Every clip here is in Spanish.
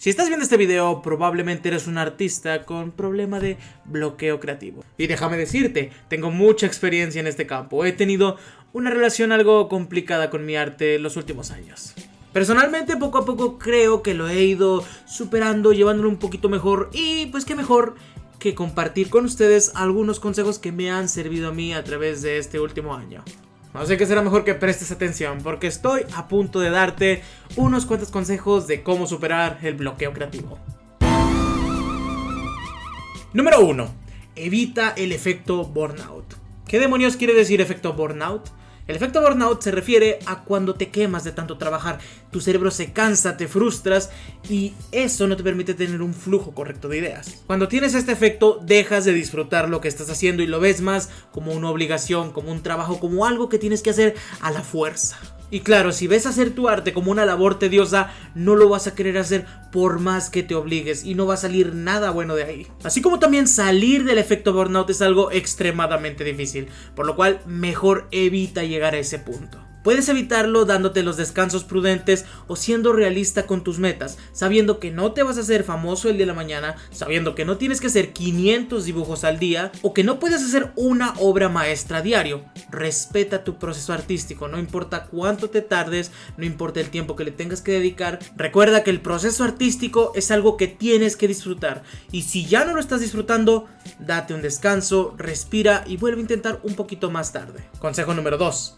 Si estás viendo este video, probablemente eres un artista con problema de bloqueo creativo. Y déjame decirte, tengo mucha experiencia en este campo. He tenido una relación algo complicada con mi arte los últimos años. Personalmente, poco a poco creo que lo he ido superando, llevándolo un poquito mejor. Y pues qué mejor que compartir con ustedes algunos consejos que me han servido a mí a través de este último año. No sé qué será mejor que prestes atención, porque estoy a punto de darte unos cuantos consejos de cómo superar el bloqueo creativo. Número 1. Evita el efecto burnout. ¿Qué demonios quiere decir efecto burnout? El efecto burnout se refiere a cuando te quemas de tanto trabajar, tu cerebro se cansa, te frustras y eso no te permite tener un flujo correcto de ideas. Cuando tienes este efecto, dejas de disfrutar lo que estás haciendo y lo ves más como una obligación, como un trabajo, como algo que tienes que hacer a la fuerza. Y claro, si ves hacer tu arte como una labor tediosa, no lo vas a querer hacer por más que te obligues y no va a salir nada bueno de ahí. Así como también salir del efecto burnout es algo extremadamente difícil, por lo cual mejor evita llegar a ese punto. Puedes evitarlo dándote los descansos prudentes o siendo realista con tus metas, sabiendo que no te vas a hacer famoso el día de la mañana, sabiendo que no tienes que hacer 500 dibujos al día o que no puedes hacer una obra maestra a diario. Respeta tu proceso artístico, no importa cuánto te tardes, no importa el tiempo que le tengas que dedicar. Recuerda que el proceso artístico es algo que tienes que disfrutar y si ya no lo estás disfrutando, date un descanso, respira y vuelve a intentar un poquito más tarde. Consejo número 2.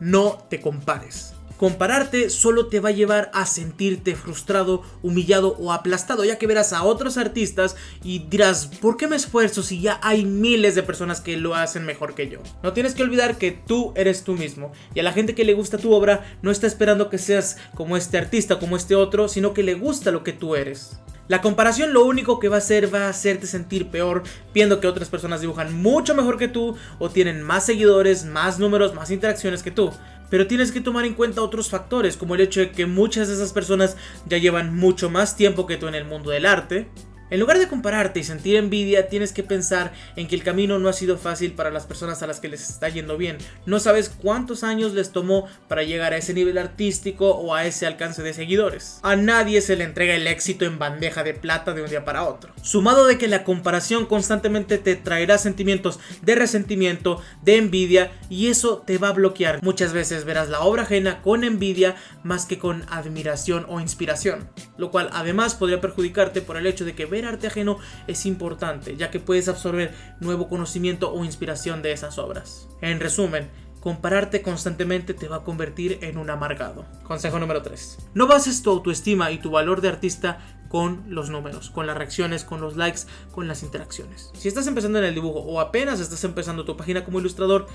No te compares. Compararte solo te va a llevar a sentirte frustrado, humillado o aplastado, ya que verás a otros artistas y dirás, ¿por qué me esfuerzo si ya hay miles de personas que lo hacen mejor que yo? No tienes que olvidar que tú eres tú mismo y a la gente que le gusta tu obra no está esperando que seas como este artista, como este otro, sino que le gusta lo que tú eres. La comparación lo único que va a hacer va a hacerte sentir peor viendo que otras personas dibujan mucho mejor que tú o tienen más seguidores, más números, más interacciones que tú. Pero tienes que tomar en cuenta otros factores como el hecho de que muchas de esas personas ya llevan mucho más tiempo que tú en el mundo del arte. En lugar de compararte y sentir envidia, tienes que pensar en que el camino no ha sido fácil para las personas a las que les está yendo bien. No sabes cuántos años les tomó para llegar a ese nivel artístico o a ese alcance de seguidores. A nadie se le entrega el éxito en bandeja de plata de un día para otro. Sumado de que la comparación constantemente te traerá sentimientos de resentimiento, de envidia y eso te va a bloquear. Muchas veces verás la obra ajena con envidia más que con admiración o inspiración, lo cual además podría perjudicarte por el hecho de que ver arte ajeno es importante, ya que puedes absorber nuevo conocimiento o inspiración de esas obras. En resumen, compararte constantemente te va a convertir en un amargado. Consejo número 3. No bases tu autoestima y tu valor de artista con los números, con las reacciones, con los likes, con las interacciones. Si estás empezando en el dibujo o apenas estás empezando tu página como ilustrador,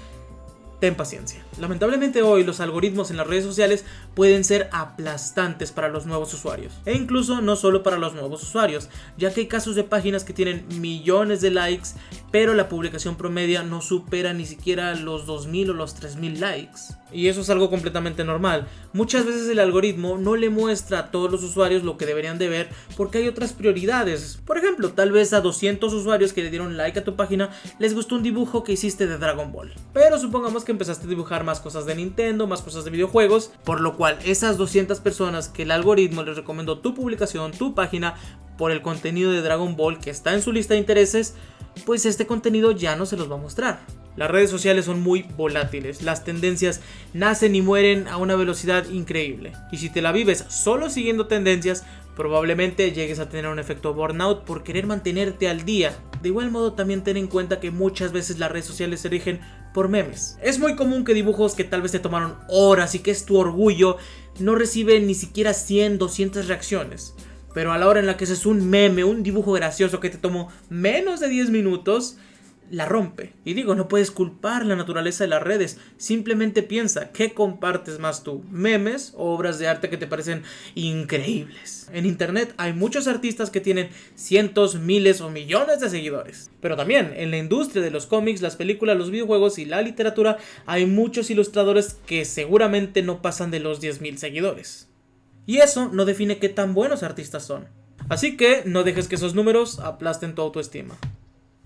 ten paciencia. Lamentablemente hoy los algoritmos en las redes sociales pueden ser aplastantes para los nuevos usuarios. E incluso no solo para los nuevos usuarios, ya que hay casos de páginas que tienen millones de likes, pero la publicación promedia no supera ni siquiera los 2000 o los 3000 likes. Y eso es algo completamente normal. Muchas veces el algoritmo no le muestra a todos los usuarios lo que deberían de ver porque hay otras prioridades. Por ejemplo, tal vez a 200 usuarios que le dieron like a tu página les gustó un dibujo que hiciste de Dragon Ball. Pero supongamos que empezaste a dibujar más cosas de Nintendo, más cosas de videojuegos, por lo cual esas 200 personas que el algoritmo les recomendó tu publicación, tu página, por el contenido de Dragon Ball que está en su lista de intereses, pues este contenido ya no se los va a mostrar. Las redes sociales son muy volátiles, las tendencias nacen y mueren a una velocidad increíble. Y si te la vives solo siguiendo tendencias, probablemente llegues a tener un efecto burnout por querer mantenerte al día. De igual modo también ten en cuenta que muchas veces las redes sociales se rigen por memes. Es muy común que dibujos que tal vez te tomaron horas y que es tu orgullo no reciben ni siquiera 100, 200 reacciones. Pero a la hora en la que haces un meme, un dibujo gracioso que te tomó menos de 10 minutos, la rompe. Y digo, no puedes culpar la naturaleza de las redes. Simplemente piensa, ¿qué compartes más tú? ¿Memes o obras de arte que te parecen increíbles? En internet hay muchos artistas que tienen cientos, miles o millones de seguidores. Pero también en la industria de los cómics, las películas, los videojuegos y la literatura hay muchos ilustradores que seguramente no pasan de los 10,000 seguidores. Y eso no define qué tan buenos artistas son. Así que no dejes que esos números aplasten tu autoestima.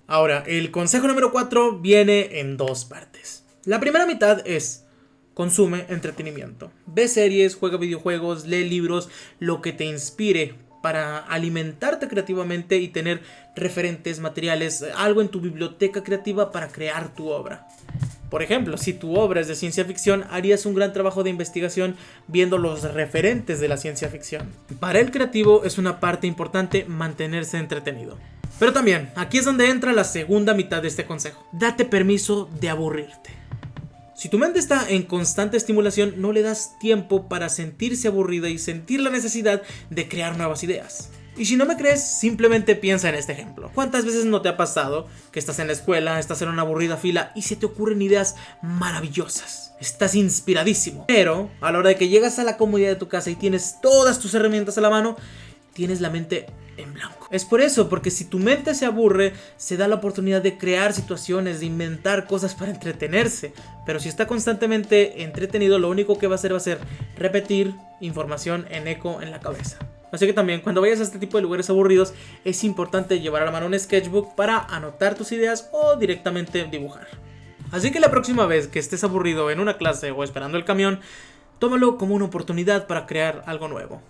Ahora, el consejo número 4 viene en dos partes. La primera mitad es: consume entretenimiento. Ve series, juega videojuegos, lee libros, lo que te inspire. para alimentarte creativamente y tener referentes, materiales, algo en tu biblioteca creativa para crear tu obra. Por ejemplo, si tu obra es de ciencia ficción, harías un gran trabajo de investigación viendo los referentes de la ciencia ficción. Para el creativo es una parte importante mantenerse entretenido. Pero también, aquí es donde entra la segunda mitad de este consejo. Date permiso de aburrirte. Si tu mente está en constante estimulación, no le das tiempo para sentirse aburrida y sentir la necesidad de crear nuevas ideas. Y si no me crees, simplemente piensa en este ejemplo. ¿Cuántas veces no te ha pasado que estás en la escuela, estás en una aburrida fila y se te ocurren ideas maravillosas? Estás inspiradísimo. Pero a la hora de que llegas a la comodidad de tu casa y tienes todas tus herramientas a la mano, tienes la mente en blanco. Es por eso, porque si tu mente se aburre, se da la oportunidad de crear situaciones, de inventar cosas para entretenerse. Pero si está constantemente entretenido, lo único que va a hacer repetir información en eco en la cabeza. Así que también cuando vayas a este tipo de lugares aburridos, es importante llevar a la mano un sketchbook para anotar tus ideas o directamente dibujar. Así que la próxima vez que estés aburrido en una clase o esperando el camión, tómalo como una oportunidad para crear algo nuevo.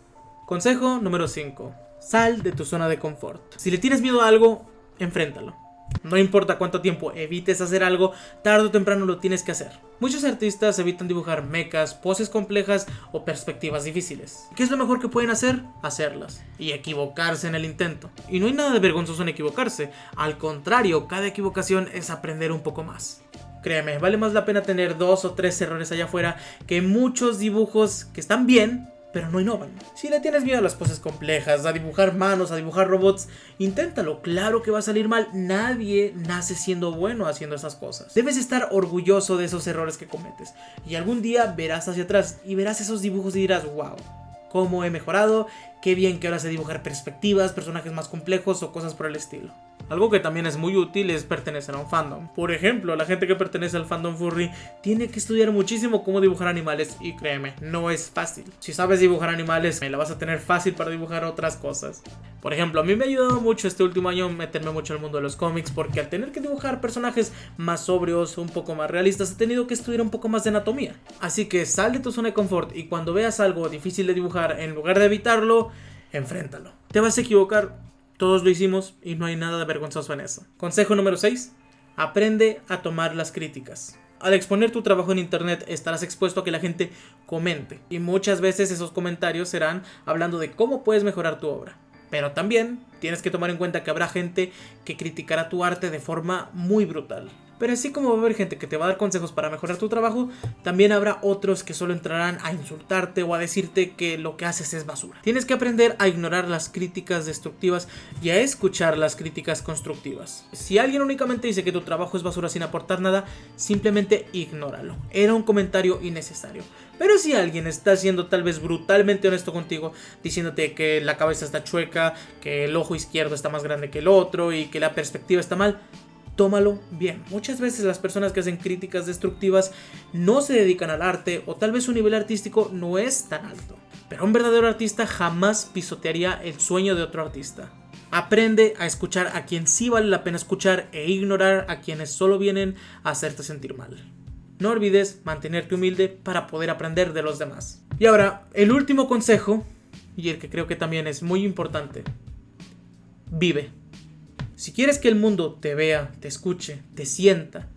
Consejo número 5. Sal de tu zona de confort. Si le tienes miedo a algo, enfréntalo. No importa cuánto tiempo evites hacer algo, tarde o temprano lo tienes que hacer. Muchos artistas evitan dibujar mechas, poses complejas o perspectivas difíciles. ¿Qué es lo mejor que pueden hacer? Hacerlas y equivocarse en el intento. Y no hay nada de vergonzoso en equivocarse. Al contrario, cada equivocación es aprender un poco más. Créeme, vale más la pena tener 2 o 3 errores allá afuera que muchos dibujos que están bien, pero no innovan. Si le tienes miedo a las poses complejas, a dibujar manos, a dibujar robots, inténtalo, claro que va a salir mal. Nadie nace siendo bueno haciendo esas cosas. Debes estar orgulloso de esos errores que cometes. Y algún día verás hacia atrás y verás esos dibujos y dirás, wow, cómo he mejorado, qué bien que ahora sé dibujar perspectivas, personajes más complejos o cosas por el estilo. Algo que también es muy útil es pertenecer a un fandom. Por ejemplo, la gente que pertenece al fandom furry tiene que estudiar muchísimo cómo dibujar animales y créeme, no es fácil. Si sabes dibujar animales, la vas a tener fácil para dibujar otras cosas. Por ejemplo, a mí me ha ayudado mucho este último año meterme mucho en el mundo de los cómics porque al tener que dibujar personajes más sobrios, un poco más realistas, he tenido que estudiar un poco más de anatomía. Así que sal de tu zona de confort y cuando veas algo difícil de dibujar, en lugar de evitarlo, enfréntalo. Te vas a equivocar. Todos lo hicimos y no hay nada de vergonzoso en eso. Consejo número 6. Aprende a tomar las críticas. Al exponer tu trabajo en internet estarás expuesto a que la gente comente. Y muchas veces esos comentarios serán hablando de cómo puedes mejorar tu obra. Pero también tienes que tomar en cuenta que habrá gente que criticará tu arte de forma muy brutal. Pero así como va a haber gente que te va a dar consejos para mejorar tu trabajo, también habrá otros que solo entrarán a insultarte o a decirte que lo que haces es basura. Tienes que aprender a ignorar las críticas destructivas y a escuchar las críticas constructivas. Si alguien únicamente dice que tu trabajo es basura sin aportar nada, simplemente ignóralo. Era un comentario innecesario. Pero si alguien está siendo tal vez brutalmente honesto contigo, diciéndote que la cabeza está chueca, que el ojo izquierdo está más grande que el otro y que la perspectiva está mal, tómalo bien. Muchas veces las personas que hacen críticas destructivas no se dedican al arte o tal vez su nivel artístico no es tan alto. Pero un verdadero artista jamás pisotearía el sueño de otro artista. Aprende a escuchar a quien sí vale la pena escuchar e ignorar a quienes solo vienen a hacerte sentir mal. No olvides mantenerte humilde para poder aprender de los demás. Y ahora, el último consejo, y el que creo que también es muy importante. Vive. Si quieres que el mundo te vea, te escuche, te sienta,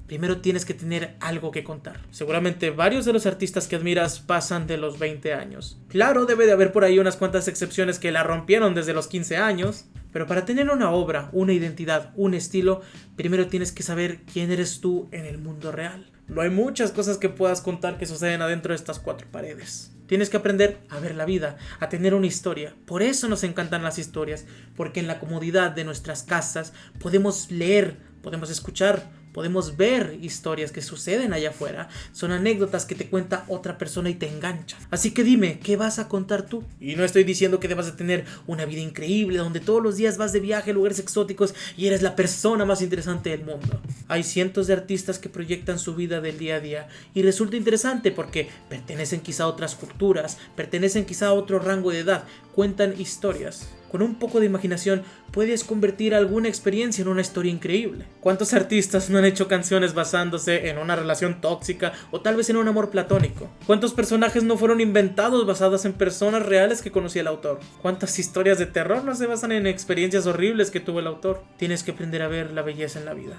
primero tienes que tener algo que contar. Seguramente varios de los artistas que admiras pasan de los 20 años. Claro, debe de haber por ahí unas cuantas excepciones que la rompieron desde los 15 años. Pero para tener una obra, una identidad, un estilo, primero tienes que saber quién eres tú en el mundo real. No hay muchas cosas que puedas contar que suceden adentro de estas 4 paredes. Tienes que aprender a ver la vida, a tener una historia. Por eso nos encantan las historias, porque en la comodidad de nuestras casas podemos leer, podemos escuchar, podemos ver historias que suceden allá afuera. Son anécdotas que te cuenta otra persona y te enganchan. Así que dime, ¿qué vas a contar tú? Y no estoy diciendo que debas de tener una vida increíble, donde todos los días vas de viaje a lugares exóticos y eres la persona más interesante del mundo. Hay cientos de artistas que proyectan su vida del día a día y resulta interesante porque pertenecen quizá a otras culturas, pertenecen quizá a otro rango de edad, cuentan historias. Con un poco de imaginación puedes convertir alguna experiencia en una historia increíble. ¿Cuántos artistas no han hecho canciones basándose en una relación tóxica o tal vez en un amor platónico? ¿Cuántos personajes no fueron inventados basadas en personas reales que conocía el autor? ¿Cuántas historias de terror no se basan en experiencias horribles que tuvo el autor? Tienes que aprender a ver la belleza en la vida.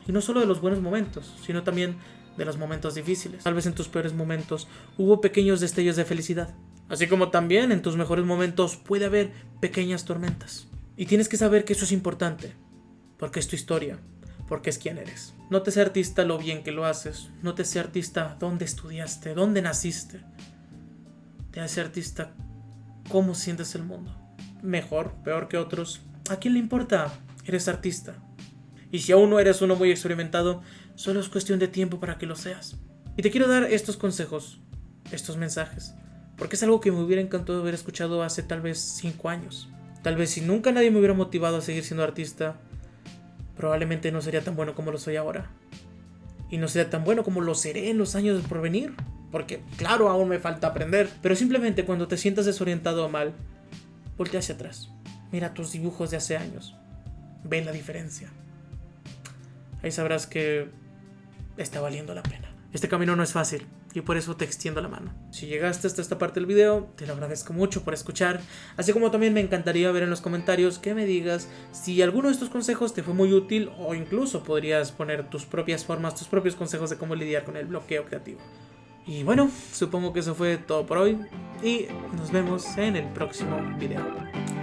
Y no solo de los buenos momentos, sino también de los momentos difíciles. Tal vez en tus peores momentos hubo pequeños destellos de felicidad. Así como también en tus mejores momentos puede haber pequeñas tormentas. Y tienes que saber que eso es importante, porque es tu historia, porque es quien eres. No te sea artista lo bien que lo haces, no te sea artista dónde estudiaste, dónde naciste. Te hace artista cómo sientes el mundo. Mejor, peor que otros, ¿a quién le importa? Eres artista. Y si aún no eres uno muy experimentado, solo es cuestión de tiempo para que lo seas. Y te quiero dar estos consejos, estos mensajes, porque es algo que me hubiera encantado haber escuchado hace tal vez 5 años. Tal vez si nunca nadie me hubiera motivado a seguir siendo artista, probablemente no sería tan bueno como lo soy ahora. Y no sería tan bueno como lo seré en los años por venir. Porque claro, aún me falta aprender. Pero simplemente cuando te sientas desorientado o mal, voltea hacia atrás. Mira tus dibujos de hace años. Ve la diferencia. Ahí sabrás que está valiendo la pena. Este camino no es fácil y por eso te extiendo la mano. Si llegaste hasta esta parte del video, te lo agradezco mucho por escuchar. Así como también me encantaría ver en los comentarios que me digas si alguno de estos consejos te fue muy útil o incluso podrías poner tus propias formas, tus propios consejos de cómo lidiar con el bloqueo creativo. Y bueno, supongo que eso fue todo por hoy y nos vemos en el próximo video.